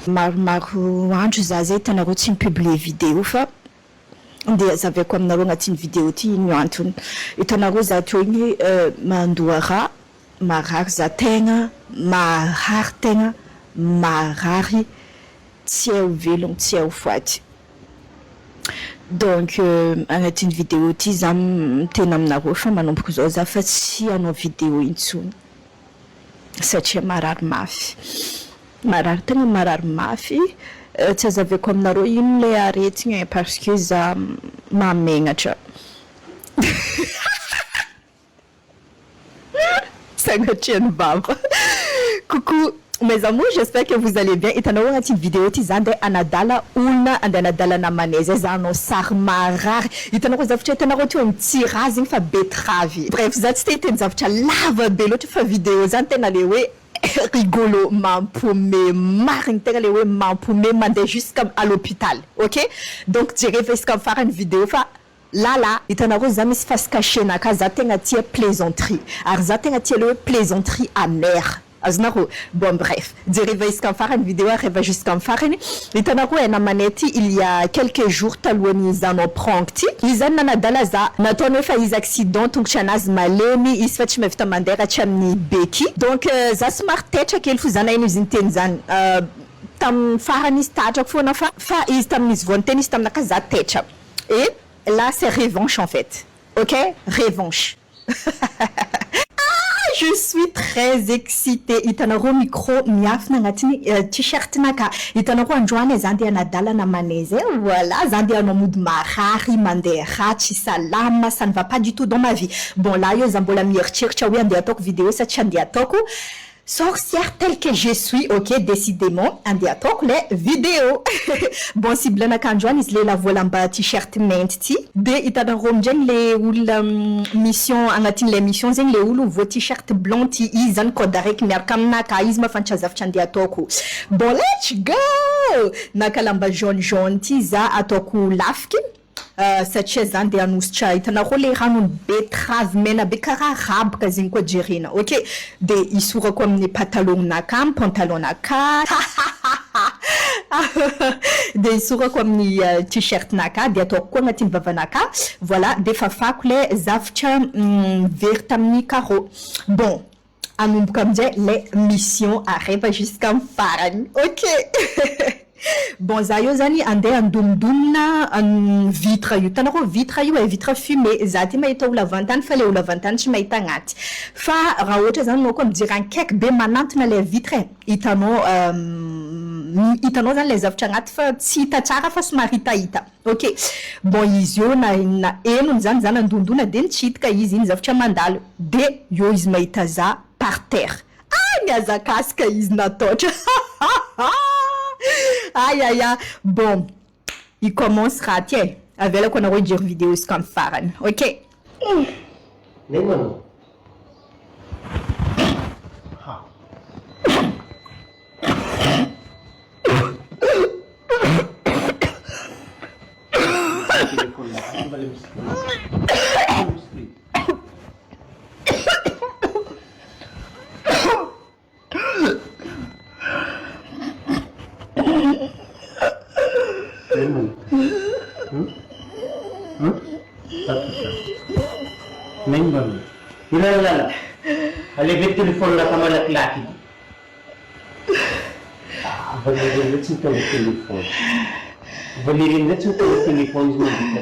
Maromaro andro za zay hitanareo tsy mipublie vidéo fa andeha azavako aminareo agnatin'ny vidéo ty ino antony hitanareo za teo igny mandoa raha marary za tegna marary tegna marary tsy ao velogno tsy ao faty donc agnatin'ny vidéo ty za miteny aminareo fa manomboka zao za fa tsy hanao vidéo intsony satria marary mafy marary tegna marary mafy tsy azavako aminareo ino le aretigny parce que za mamenatra sagnatriany bava coucou mes amours, j'espère que vous allez bien. Hitanao agnatin'ny vidéo ty za ndeha anadala olona andeha anadalana manaizy za anao sary marary hitanao zavatra hitanareo teo mitira zegny fa betravy bref za tsy te hiteny zavatra lava be loatra fa vidéo zany tena le hoe rigolo mampome marigny tegna le hoe mampome mandeha jusqu'à l'hôpital ok donc jereva isaka farany vidéo fa lala hitanareo za misy face caché naka za tegna tia plaisanterie ary za tegna tia le hoe plaisanterie amère azonareo bon bref jereva isaka farany vidéo areva jusqu'à farany hitanareo ena manety il y a quelques jours talohany zanao prank ty izy zany nanadala za nataony hoe fa izy accident tongotry anazy malemy izy fa tsy mavita mandeha raha tsy amin'ny beky donc za somary tetra kely fo zana ino izy niteny zany tam farany izy tatrako foana fa izy tamin'izy voany teny izy taminaka za tetra et là c'est revanche en fait ok revanche je suis très excitée hitanareo micro miafina agnatiny t-shirt naka hitanareo androany za ndeha anadalana manaizy voilà za ndeha anao mody marary mandeha ratsy salama ça ne va pas du tout dans ma vie bon là io za mbola mieritreritra hoe andeha ataoko vidéo satria andeha ataoko sorcière telle que je suis ok décidément andeha ataoko le vidéo bon siblanaka androany izy le lavolamba t-shirt mainty ty de hitanareo amindraigny le olona mission agnatin'ny le mission zegny le olo vo t-shirt blanc ty izy zany code araiky miaraka aminaka izy mafantatra zavatra andeha ataoko bon let's go naka lamba jaune ty za ataoko lafiky satria za ndeha anositra hitanareo le ranony betravy mena be karaha rabaka zegny koa jerena ok de isorako amin'ny patalognonaka amin'ny pantalonnaka de isorako amin'ny t-shirt naka de ataoko koa agnatin'ny vavanaka voilà de fafako le zavatra very tamin'ny carreau bon anomboka aminjay le mission areva jusqu'à farany ok bon za io zany andeha andomdomina vitre io hitanareo vitre io vitre fumée za ty mahita olo avantany fa le olo avantany tsy mahita agnaty fa raha ohatra zany anao koa mijery ankaiky be manantona le vitre hitanao zany le zavatra agnaty fa tsy hita tsara fa somary hitahita ok bon izy io na enony zany za nandondona de nitsidika izy iny zavatra mandalo de io izy mahita za par terre miazakasika izy nataotra aïe aïe aïe bon il commencera tiens avec qu'on a rediré vidéo comme farane ok Ilan alibit telepon na kamalat laki. Balirin na cinta ng telepon. Balirin na cinta ng telepon mo dito.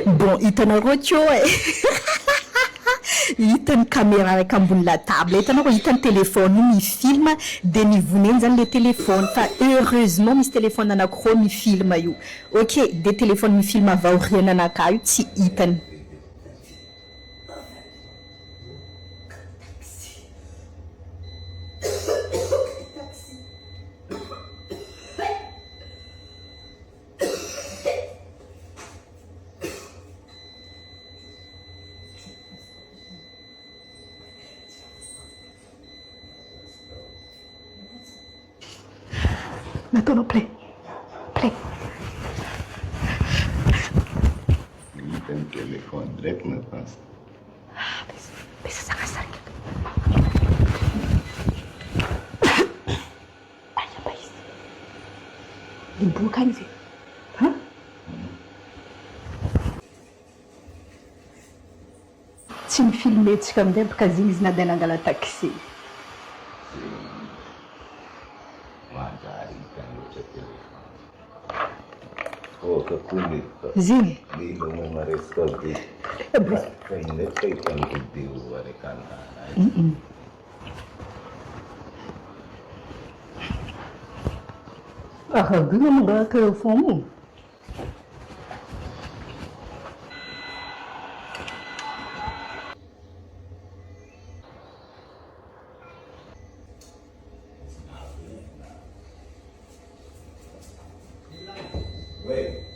Bon, hitanareo teo hitany caméra raiky ambony latable hitanao koa hitany téléphone mifilma de nivoneny zany le téléphone fa heureusement misy téléphone anankiroa mifilma io ok de téléphone mifilma avy aoriana anakah io tsy hitany. Maintenant, play. Play. Tem telefone direct na pança. Bisa sangat sakit. Ayah baik. Dibuka sih. Hah? Tsy mifilmetsika amin'izay bôka zigny izy nade nangala taxi. Oh, kakuli. Zigny. Di mo ma-restore di. Kainet kay kang video wala kan. Gano'n mo ba telephone mo? Wait.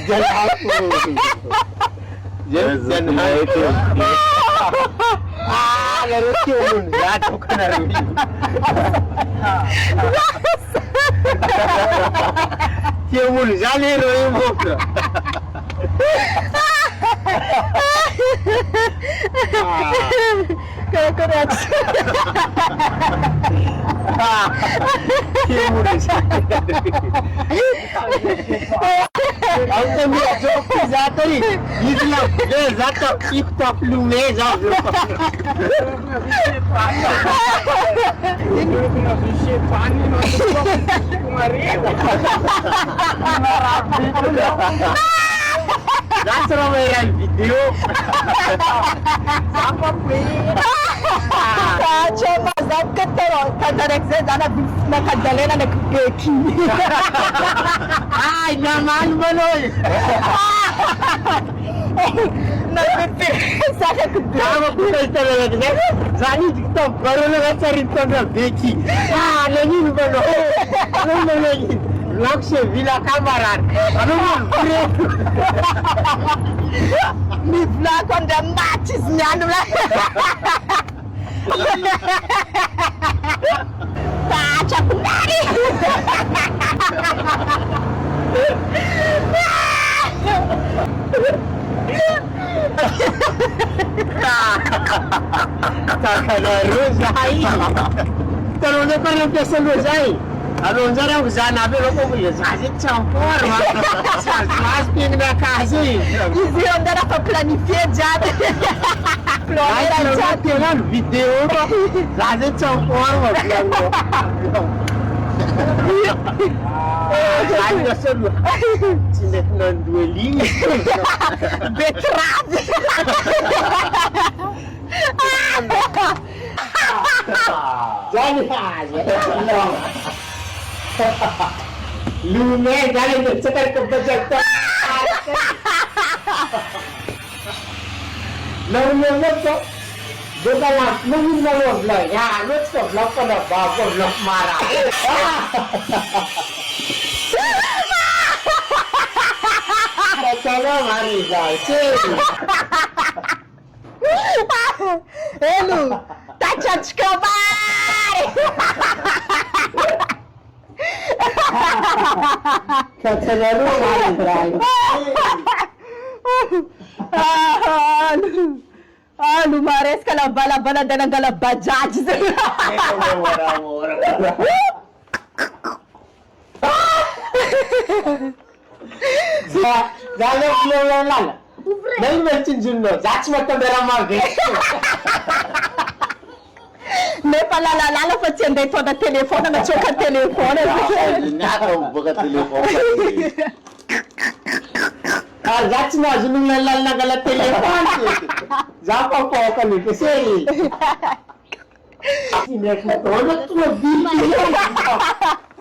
Jangan aku. Jangan itu. Lalu cium, jatuh kena rugi. Cium, jangan rugi. Kau Coba zap ketero kadarek zana nakadalena nakbeki. Ay, naman baloy. Nakbeki sa nakbeki. Tama po na talaga. Zani dito, pero na sarito na beki. Naging baloy. Ano mo naging? Lakshya vila kamaran. Ano mo? Mi vlog on the matches niyan wala. Tacha kunari. Terus dia pernah pesan Rozai. Alon zara kuzana be loko buye zaje champor ma. Mas ping na kazi. Izi ondera para planifier jade. Planifier jade. Telan video zaje champor ma biango. Zaje selu. Tinha não duelinho. Betrave. Zaje haja. Lume jalan bercakap kebajakan. Lalu tu, bukanlah mungkin lalu belah. Ya, lu tu belah pada bawa belah marah. Kalau mari dah, Elu, tacha chkabar. Kacau mari dah. Lumares ka na bala-bala na ng galabajaj. Jalan keluar. Naik macam junno. Jats macam drama gitu. Ne pala lala fa tiende to da telefono na choka telefono. Nada, bukan telepon. Jats na junno lala na gala telefon. Japa po kami kasi. Ini kita tu video.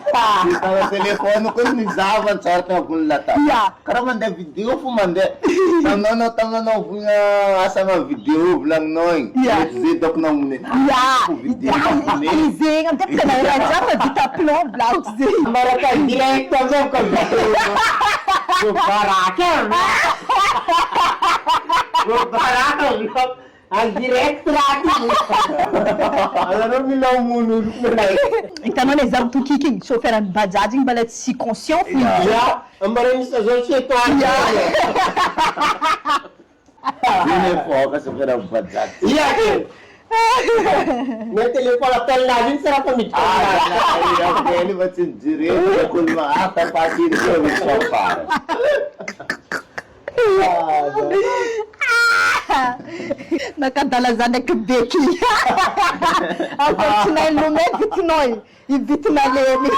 Kalau telepon ko ni Zavan sarta kulata. Yeah. Karena mande video fu mande. Tangano bunga asama video bilang noy. Yeah. Zedok na mune. Ya, Video. izing ang tapos na raja pa kita plong blouse zing. Mereka direct saja ke Barakan. Barakan. Ang direct lagi. Alam mo lang munul mulai. Então não exame tu kiki chauffeur an bajajing balet si conscient fu. Ya, ambarin sa zon siya to. Ini fokus kira bacat. Iya ke. May telepon atal lagi sa pamit. Ya, ini macam jirit kulma apa pasir ko bisopar. Nakadalazan ke beki. Ako tinay lumet bitnoy. Ibitna lemi.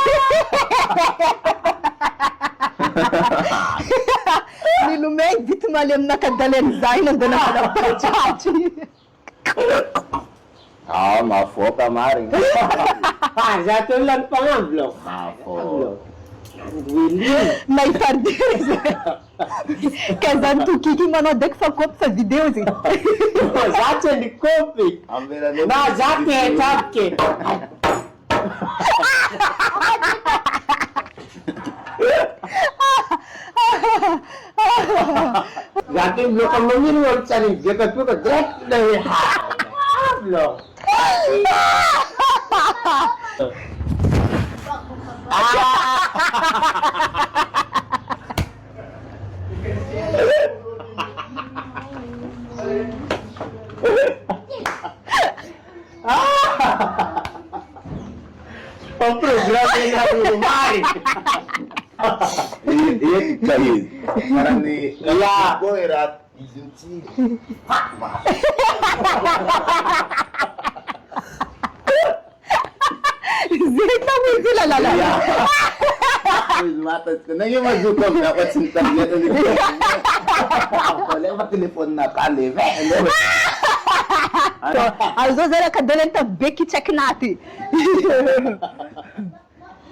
Ni lumet bitma lem nakadalen zain ang dana kada pachachi. Ah, mafoka maring. Jatuh lang pangablo. Mafo. May pardes. Kazan tu kiki mano dek fa kop sa video zi. Jatuh di kopi. Ambela Na jatuh tapke. Jatuh belum kemungkinan orang cari dia tu ke direct dari belum. Mari. Iya, kayu. Sekarang nih, Iya. boy rat izin sih. Zita mo sila lala. Matas ko. Naging mazukog na ako sinta niya. Wala ba telepon na kali? So, às vezes era cadê também que check nati.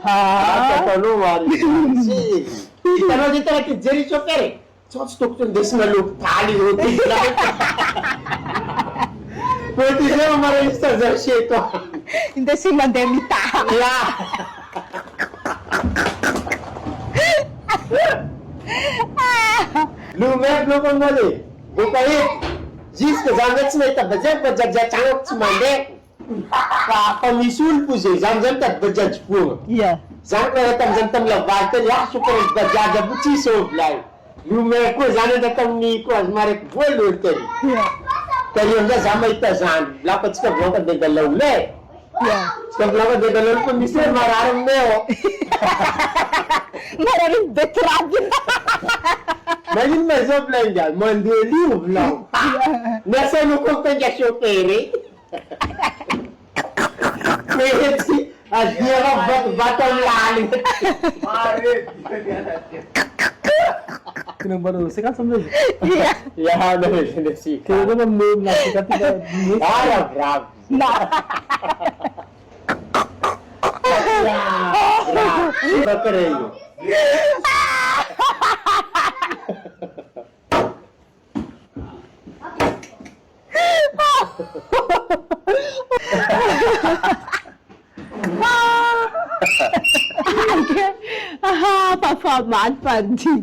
Ano Mari? Si. Pero dito na kay Jerry Chopere. So, stok tong des na look kali hoti. Pwede siya mamarista sa sheto. Hindi si Mandemita. Yeah. Lumer lo kong mali. Bukahit. Jis ka zangat sa ita bajag changot sa mande. Pamisul po siya. Zangat at bajag po. Yeah. Zangat at zantam labatan. Ya super bajag buti so blay. Lumer ko zangat at ni ko as marik bolo tayo. Yeah. Tayo nga zamay ta zan. Lapat sa blok at dalaw le. Yeah. Sa blok at dalaw po mister mararang neo. Maraming betrab. Maging masop lang dyan, mandeliw lang. Nasa lukong ka niya syopere. Kaya si, at niya ka batang lalim. Marit. Kinabaro, sikat sa mga. Yeah. Yan na rin sinasika. Kaya naman move na sikat na Ay, ang grab. Na. Grab. Iba ka rin yun. Performance pandi.